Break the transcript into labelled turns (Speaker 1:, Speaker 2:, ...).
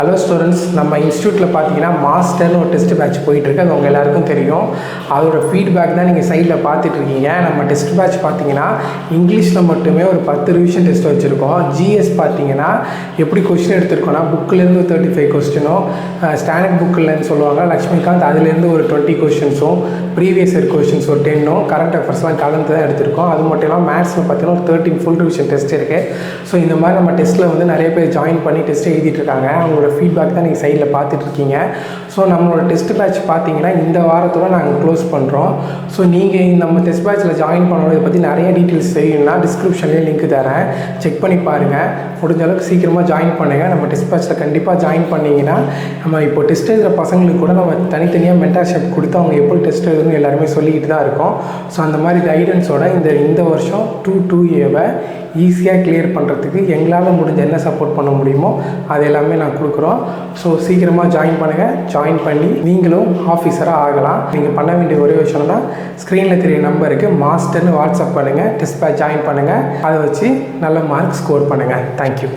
Speaker 1: Hello students, நம்ம இன்ஸ்டியூட்டில் பார்த்தீங்கன்னா மாஸ்டர்னு ஒரு டெஸ்ட் பேட்ச் போயிட்டுருக்கு. அது உங்கள் எல்லாருக்கும் தெரியும். அதோட ஃபீட்பேக் தான் நீங்கள் சைடில் பார்த்துட்ருக்கீங்க. நம்ம டெஸ்ட் பேட்ச் பார்த்தீங்கன்னா இங்கிலீஷில் மட்டுமே ஒரு 10 ரிவிஷன் டெஸ்ட் வச்சுருக்கோம். ஜிஎஸ் பார்த்தீங்கன்னா எப்படி கொஸ்டின் எடுத்துருக்கோன்னா புக்கிலேருந்து 35 கொஸ்டினும், ஸ்டாண்டர்ட் புக்கில்னு சொல்லுவாங்க லக்ஷ்மிகாந்த், அதுலேருந்து ஒரு 20 கொஸ்டின்ஸும், ப்ரீவியஸ் இயர் கொஸ்டின்ஸ் ஒரு 10ம், கரண்ட் அஃபேர்ஸ்லாம் கலந்து தான் எடுத்திருக்கோம். அது மட்டும் இல்லாமல் மேத்ஸில் பார்த்தீங்கன்னா ஒரு 13 ஃபுல் ரிவிஷன் டெஸ்ட் இருக்குது. ஸோ இந்த மாதிரி நம்ம டெஸ்ட்டில் வந்து நிறைய பேர் ஜாயின் பண்ணி டெஸ்ட் எழுதிட்டு இருக்காங்க. அவங்களோட ஃபீட்பேக் தான் நீங்கள் சைடில் பார்த்துட்ருக்கீங்க. ஸோ நம்மளோட டெஸ்ட் பேட்ச் பார்த்தீங்கன்னா இந்த வாரத்தோட நாங்கள் க்ளோஸ் பண்ணுறோம். ஸோ நீங்கள் நம்ம டெஸ்ட் பேட்சில் ஜாயின் பண்ணணும், இதை பற்றி நிறைய டீட்டெயில்ஸ் தெரியும்னா டிஸ்கிரிப்ஷன்லேயே லிங்க் தரேன், செக் பண்ணி பாருங்கள். முடிஞ்ச அளவுக்கு சீக்கிரமாக ஜாயின் பண்ணுங்கள். நம்ம டெஸ்ட் பேட்சில் கண்டிப்பாக ஜாயின் பண்ணிங்கன்னா நம்ம இப்போ டெஸ்ட் எழுதுகிற பசங்களுக்கு கூட நம்ம தனித்தனியாக மென்டர்ஷிப் கொடுத்து அவங்க எப்படி டெஸ்ட் எழுதுன்னு எல்லாருமே சொல்லிக்கிட்டு தான் இருக்கோம். ஸோ அந்த மாதிரி கைடன்ஸோட இந்த வருஷம் 2A ஈஸியாக கிளியர் பண்ணுறதுக்கு எங்களால் முடிஞ்ச என்ன சப்போர்ட் பண்ண முடியுமோ அது எல்லாமே நான் கொடுக்குறோம். ஸோ சீக்கிரமாக ஜாயின் பண்ணுங்கள். ஜாயின் பண்ணி நீங்களும் ஆஃபீஸராக ஆகலாம். நீங்கள் பண்ண வேண்டிய ஒரே விஷயம்னா ஸ்க்ரீனில் தெரிய நம்பருக்கு மாஸ்டர்னு வாட்ஸ்அப் பண்ணுங்கள், டெஸ்ட் பேட்ச் ஜாயின் பண்ணுங்கள், அதை வச்சு நல்ல மார்க் ஸ்கோர் பண்ணுங்கள். தேங்க்யூ.